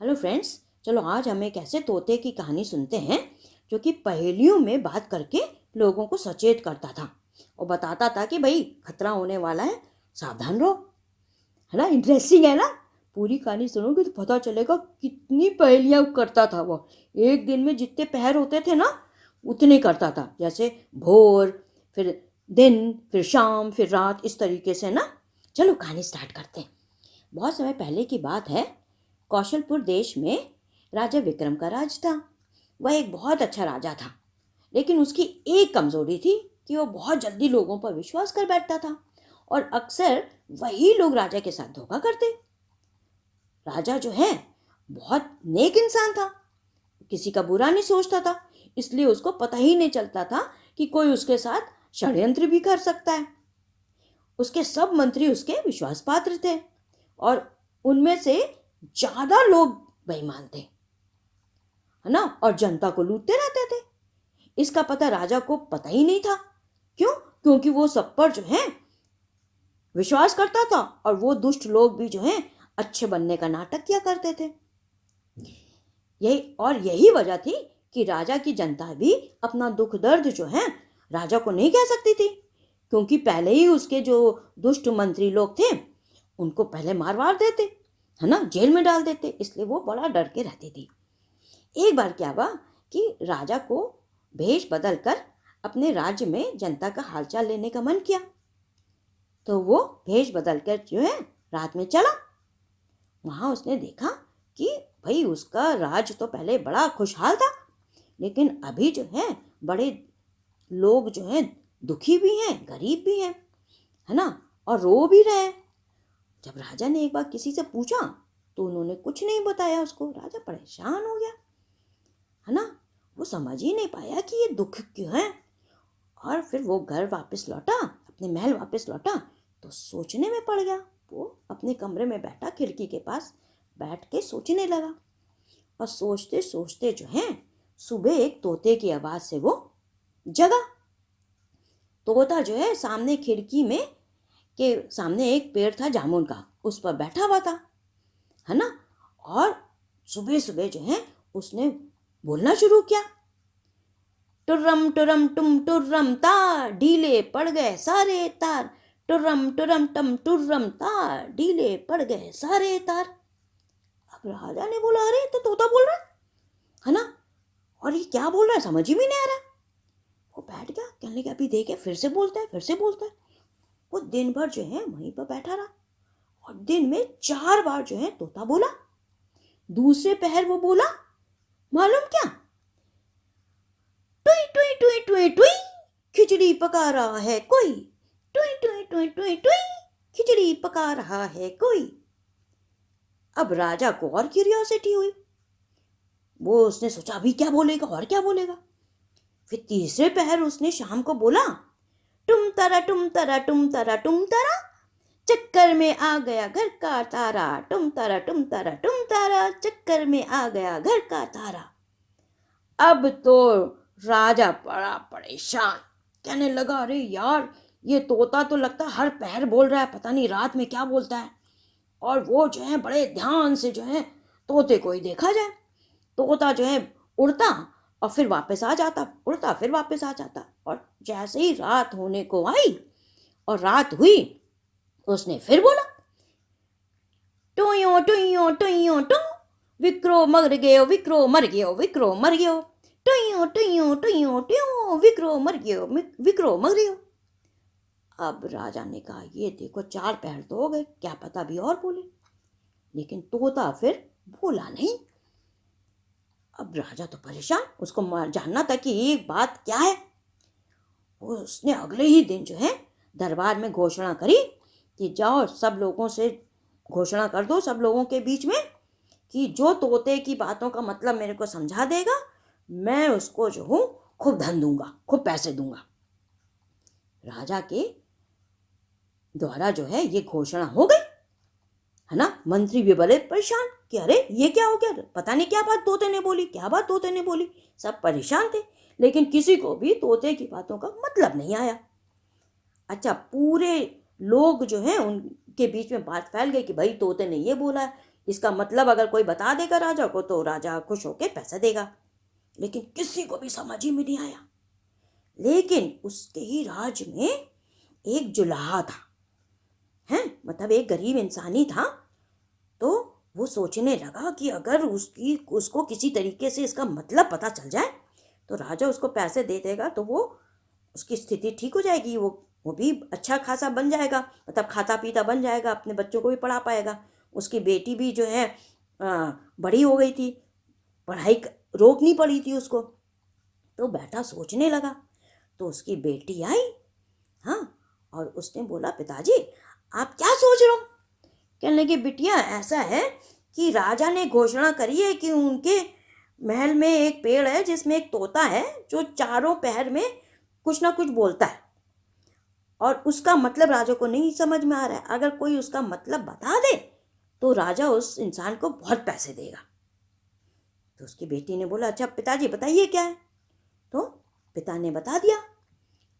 Hello friends, चलो आज हम एक ऐसे तोते की कहानी सुनते हैं जो कि पहेलियों में बात करके लोगों को सचेत करता था और बताता था कि भाई खतरा होने वाला है, सावधान रहो। है ना, इंटरेस्टिंग है ना। पूरी कहानी सुनोगे तो पता चलेगा कितनी पहेलियां करता था वो। एक दिन में जितने पहर होते थे ना उतने करता था, जैसे भोर, फिर दिन, फिर शाम, फिर रात, इस तरीके से ना। चलो कहानी स्टार्ट करते हैं। बहुत समय पहले की बात है। कौशलपुर देश में राजा विक्रम का राज था। वह एक बहुत अच्छा राजा था, लेकिन उसकी एक कमजोरी थी कि वो बहुत जल्दी लोगों पर विश्वास कर बैठता था और अक्सर वही लोग राजा के साथ धोखा करते। राजा जो है बहुत नेक इंसान था, किसी का बुरा नहीं सोचता था, इसलिए उसको पता ही नहीं चलता था कि कोई उसके साथ षड्यंत्र भी कर सकता है। उसके सब मंत्री उसके विश्वास पात्र थे और उनमें से ज्यादा लोग बेईमान थे, है ना, और जनता को लूटते रहते थे। इसका पता राजा को पता ही नहीं था। क्यों? क्योंकि वो सब पर जो है विश्वास करता था और वो दुष्ट लोग भी जो है अच्छे बनने का नाटक किया करते थे। यही वजह थी कि राजा की जनता भी अपना दुख दर्द जो है राजा को नहीं कह सकती थी, क्योंकि पहले ही उसके जो दुष्ट मंत्री लोग थे उनको पहले मार वार देते, है ना, जेल में डाल देते। इसलिए वो बड़ा डर के रहती थी। एक बार क्या हुआ कि राजा को भेष बदल कर अपने राज्य में जनता का हालचाल लेने का मन किया, तो वो भेष बदल कर जो है रात में चला। वहां उसने देखा कि भाई उसका राज तो पहले बड़ा खुशहाल था, लेकिन अभी जो है बड़े लोग जो हैं दुखी भी हैं, गरीब भी हैं, है ना, और रो भी रहे हैं। जब राजा ने एक बार किसी से पूछा तो उन्होंने कुछ नहीं बताया उसको। राजा परेशान हो गया, है ना। वो समझ ही नहीं पाया कि ये दुख क्यों है। और फिर वो घर वापस लौटा, अपने महल वापस लौटा तो सोचने में पड़ गया। वो अपने कमरे में बैठा, खिड़की के पास बैठ के सोचने लगा और सोचते सोचते जो है सुबह एक तोते की आवाज से वो जगा। तोता जो है सामने खिड़की में के सामने एक पेड़ था जामुन का, उस पर बैठा हुआ था, है ना। और सुबह सुबह जो है उसने बोलना शुरू किया, टुर्रम टुरम टुम टुर्रम तार, ढीले पड़ गए सारे तार, टुर्रम टुरम टम टुर्रम तार, ढीले पड़ गए सारे तार। अब राजा ने बोला, अरे तो तोता बोल रहा है ना, और ये क्या बोल रहा है समझ ही नहीं आ रहा। वो बैठ गया, कहने लगा अभी देखे, फिर से बोलता है, फिर से बोलता है। वो दिन भर जो है वहीं पर बैठा रहा और दिन में 4 बार जो है तोता बोला। दूसरे पहर वो बोला, मालूम क्या, टुई टुई टुई टुई टुई, खिचड़ी पका रहा है कोई, टुई टुई टुई टुई टुई, खिचड़ी पका रहा है कोई। अब राजा को और क्यूरियोसिटी हुई। वो उसने सोचा अभी क्या बोलेगा और क्या बोलेगा। फिर तीसरे पहर उसने शाम को बोला, टुम तरा टुम तरा टुम तरा टुम तरा, चक्कर में आ गया घर का तारा, टुम तरा टुम तरा टुम तारा, चक्कर में आ गया घर का तारा। अब तो राजा बड़ा परेशान, कहने लगा अरे यार, ये तोता तो लगता हर पहर बोल रहा है, पता नहीं रात में क्या बोलता है। और वो जो है बड़े ध्यान से जो है तोते को ही देखा जाए। तोता जो है उड़ता और फिर वापस आ जाता, उड़ता फिर वापस आ जाता। और जैसे ही रात होने को आई और रात हुई, उसने फिर बोला, टुयो टुयो टुयो टू, विक्रो मर गयो, विक्रो मर गयो, विक्रो मर गयो, टुयो टुयो टुयो टू, विक्रो मर गयो, विक्रो मर गयो। अब राजा ने कहा ये देखो 4 पहर तो हो गए, क्या पता भी और बोले। लेकिन तोता फिर बोला नहीं। अब राजा तो परेशान, उसको जानना था कि एक बात क्या है। उसने अगले ही दिन जो है दरबार में घोषणा करी कि जाओ सब लोगों से घोषणा कर दो, सब लोगों के बीच में, कि जो तोते की बातों का मतलब मेरे को समझा देगा, मैं उसको जो हूं खूब धन दूंगा, खूब पैसे दूंगा। राजा के द्वारा जो है ये घोषणा हो गई, है ना। मंत्री भी बड़े परेशान कि अरे ये क्या हो गया, पता नहीं क्या बात तोते ने बोली, क्या बात तोते ने बोली। सब परेशान थे, लेकिन किसी को भी तोते की बातों का मतलब नहीं आया। अच्छा, पूरे लोग जो हैं उनके बीच में बात फैल गई कि भाई तोते ने ये बोला, इसका मतलब अगर कोई बता देगा राजा को तो राजा खुश होकर पैसा देगा। लेकिन किसी को भी समझ ही में नहीं आया। लेकिन उसके ही राज्य में एक जुलाहा था, हैं, मतलब एक गरीब इंसान ही था। तो वो सोचने लगा कि अगर उसको किसी तरीके से इसका मतलब पता चल जाए तो राजा उसको पैसे दे देगा, तो वो उसकी स्थिति ठीक हो जाएगी, वो भी अच्छा खासा बन जाएगा, मतलब खाता पीता बन जाएगा, अपने बच्चों को भी पढ़ा पाएगा। उसकी बेटी भी जो है बड़ी हो गई थी, पढ़ाई रोकनी पड़ी थी उसको। तो बेटा सोचने लगा। तो उसकी बेटी आई, हाँ, और उसने बोला, पिताजी आप क्या सोच रहे हो? कहने लगी, बिटिया ऐसा है कि राजा ने घोषणा करी है कि उनके महल में एक पेड़ है जिसमें एक तोता है जो चारों पहर में कुछ ना कुछ बोलता है, और उसका मतलब राजा को नहीं समझ में आ रहा है। अगर कोई उसका मतलब बता दे तो राजा उस इंसान को बहुत पैसे देगा। तो उसकी बेटी ने बोला, अच्छा पिताजी बताइए क्या है? तो पिता ने बता दिया,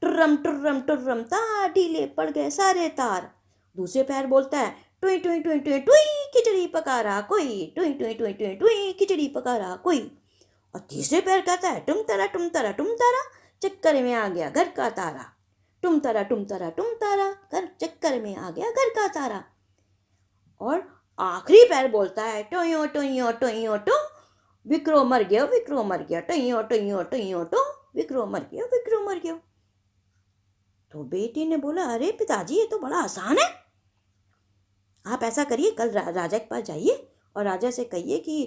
टुर्रम टुर्रम टुर्रम तार, ढीले पड़ गए सारे तार। दूसरे पैर बोलता है, टुई टुई टुई टुई टुई, खिचड़ी पका रहा कोई, टुई टुई टुई टुई टुई, खिचड़ी पका रहा कोई। और तीसरे पैर कहता है, टुम तारा टुम तारा टुम तारा, चक्कर में आ गया घर का तारा, टुम तारा टुम तारा टुम तारा, घर चक्कर में आ गया घर का तारा। और आखिरी पैर बोलता है, टोयो टोयो टोयो टो, विक्रो मर गया टोयो टोयो टोयो टो, विक्रो मर गया। तो बेटी ने बोला, अरे पिताजी ये तो बड़ा आसान है। आप ऐसा करिए, कल राजा के पास जाइए और राजा से कहिए कि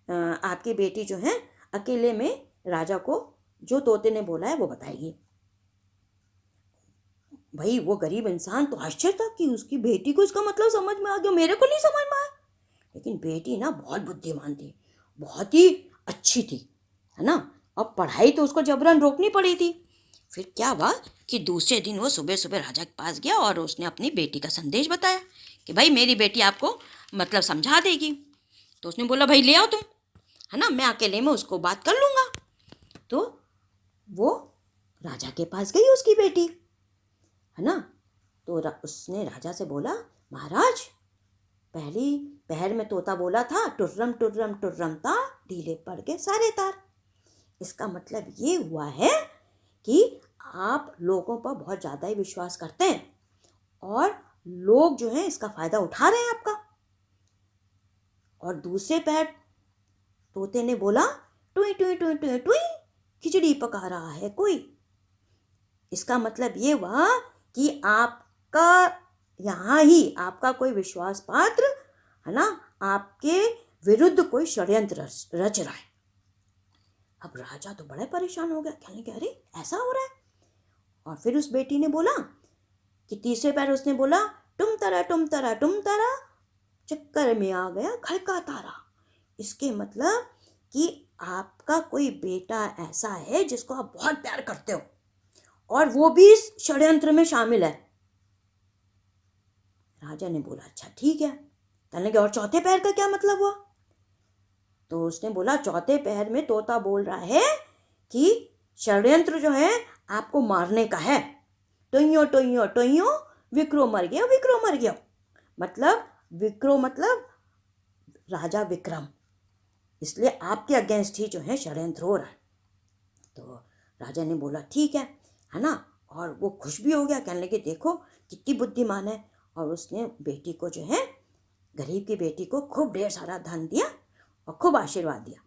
आपकी बेटी जो है अकेले में राजा को जो तोते ने बोला है वो बताएगी। भाई वो गरीब इंसान तो आश्चर्य था कि उसकी बेटी को इसका मतलब समझ में आ गया, मेरे को नहीं समझ में आया। लेकिन बेटी ना बहुत बुद्धिमान थी, बहुत ही अच्छी थी, है ना। अब पढ़ाई तो उसको जबरन रोकनी पड़ी थी। फिर क्या हुआ कि दूसरे दिन वो सुबह सुबह राजा के पास गया और उसने अपनी बेटी का संदेश बताया कि भाई मेरी बेटी आपको मतलब समझा देगी। तो उसने बोला, भाई ले आओ तुम, है ना, मैं अकेले में उसको बात कर लूँगा। तो वो राजा के पास गई उसकी बेटी, है ना। तो उसने राजा से बोला, महाराज पहली पहर में तोता बोला था, टुर्रम टुर्रम टुर्रम तार, ढीले पड़ गए सारे तार। इसका मतलब ये हुआ है कि आप लोगों पर बहुत ज़्यादा ही विश्वास करते हैं और लोग जो हैं इसका फ़ायदा उठा रहे हैं आपका। और दूसरे पैर तोते ने बोला, टुई टुई टुई टुई टुई, खिचड़ी पका रहा है कोई। इसका मतलब ये हुआ कि आपका यहाँ ही आपका कोई विश्वास पात्र, है ना, आपके विरुद्ध कोई षड्यंत्र रच रहा है। अब राजा तो बड़ा परेशान हो गया, कहने लगे, अरे ऐसा हो रहा है। और फिर उस बेटी ने बोला कि तीसरे पैर उसने बोला, टुम तारा टुम तारा टुम तारा, चक्कर में आ गया घर का तारा। इसके मतलब कि आपका कोई बेटा ऐसा है जिसको आप बहुत प्यार करते हो और वो भी इस षड्यंत्र में शामिल है। राजा ने बोला, अच्छा ठीक है। कहने लगे, और चौथे पैर का क्या मतलब हुआ? तो उसने बोला, चौथे पैर में तोता बोल रहा है कि षड्यंत्र जो है आपको मारने का है। टोइयो टोइयो टोइयो, विक्रो मर गया। मतलब विक्रो मतलब राजा विक्रम, इसलिए आपके अगेंस्ट ही जो है षड्यंत्र हो रहा है। तो राजा ने बोला, ठीक है ना। और वो खुश भी हो गया, कहने लगे, देखो कितनी बुद्धिमान है। और उसने बेटी को जो है, गरीब की बेटी को खूब ढेर सारा धन दिया और खूब आशीर्वाद दिया,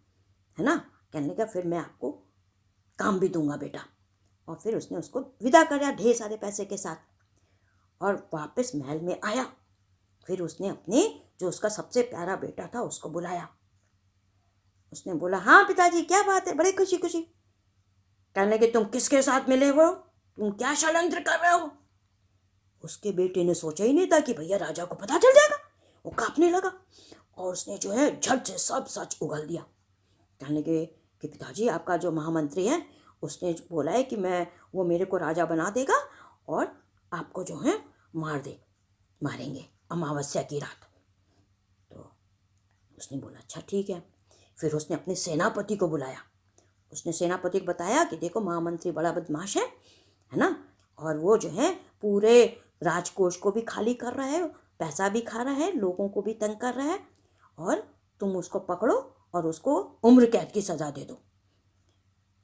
है ना। कहने लगा, फिर मैं आपको काम भी दूंगा बेटा। और फिर उसने उसको विदा किया ढेर सारे पैसे के साथ और वापस महल में आया। फिर उसने अपने जो उसका सबसे प्यारा बेटा था उसको बुलाया। उसने बोला, हाँ पिताजी क्या बात है, बड़े खुशी खुशी। कहने लगे, तुम किसके साथ मिले हो, तुम क्या षड्यंत्र कर रहे हो? उसके बेटे ने सोचा ही नहीं था कि भैया राजा को पता चल जाएगा। वो कांपने लगा और उसने जो है झट से सब सच उगल दिया। कहने लगे कि पिताजी आपका जो महामंत्री है उसने बोला है कि वो मेरे को राजा बना देगा और आपको जो है मारेंगे अमावस्या की रात। तो उसने बोला, अच्छा ठीक है। फिर उसने अपने सेनापति को बुलाया। उसने सेनापति को बताया कि देखो महामंत्री बड़ा बदमाश है ना, और वो जो है पूरे राजकोष को भी खाली कर रहा है, पैसा भी खा रहा है, लोगों को भी तंग कर रहा है और तुम उसको पकड़ो और उसको उम्र कैद की सज़ा दे दो,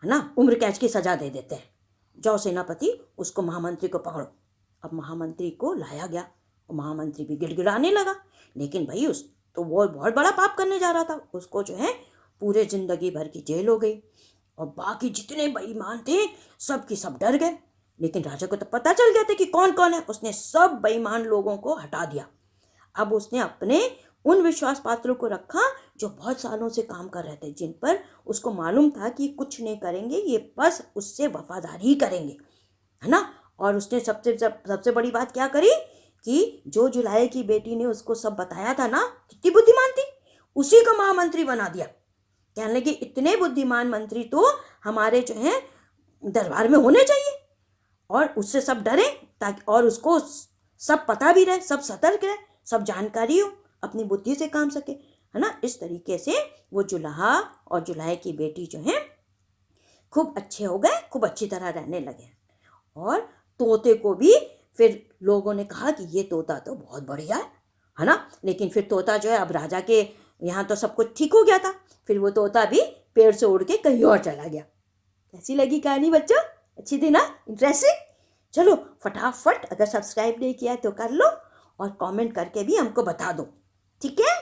है ना, उम्र कैद की सज़ा दे देते हैं। जाओ सेनापति, उसको महामंत्री को पकड़ो। अब महामंत्री को लाया गया और महामंत्री भी गिड़गिड़ाने लगा, लेकिन भाई उस तो वो बहुत बड़ा पाप करने जा रहा था। उसको जो है पूरे जिंदगी भर की जेल हो गई और बाकी जितने बेईमान थे सब की सब डर गए। लेकिन राजा को तो पता चल गया था कि कौन कौन है। उसने सब बेईमान लोगों को हटा दिया। अब उसने अपने उन विश्वास पात्रों को रखा जो बहुत सालों से काम कर रहे थे, जिन पर उसको मालूम था कि कुछ नहीं करेंगे, ये बस उससे वफादारी ही करेंगे, है ना। और उसने सबसे बड़ी बात क्या करी कि जो जुलाहे की बेटी ने उसको सब बताया था ना, कितनी बुद्धिमान थी, उसी को महामंत्री बना दिया। कहने लगे इतने बुद्धिमान मंत्री तो हमारे जो है दरबार में होने चाहिए, और उससे सब डरे ताकि, और उसको सब पता भी रहे, सब सतर्क रहे, सब जानकारी हो, अपनी बुद्धि से काम सके, है ना। इस तरीके से वो जुलाहा और जुलाहे की बेटी जो है खूब अच्छे हो गए, खूब अच्छी तरह रहने लगे। और तोते को भी फिर लोगों ने कहा कि ये तोता तो बहुत बढ़िया है ना। लेकिन फिर तोता जो है, अब राजा के यहाँ तो सब कुछ ठीक हो गया था, फिर वो तोता भी पेड़ से उड़ के कहीं और चला गया। कैसी लगी कहानी बच्चों? अच्छी थी ना, इंटरेस्टिंग। चलो फटाफट, अगर सब्सक्राइब नहीं किया तो कर लो और कमेंट करके भी हमको बता दो, ठीक है?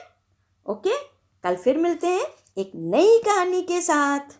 ओके, कल फिर मिलते हैं एक नई कहानी के साथ।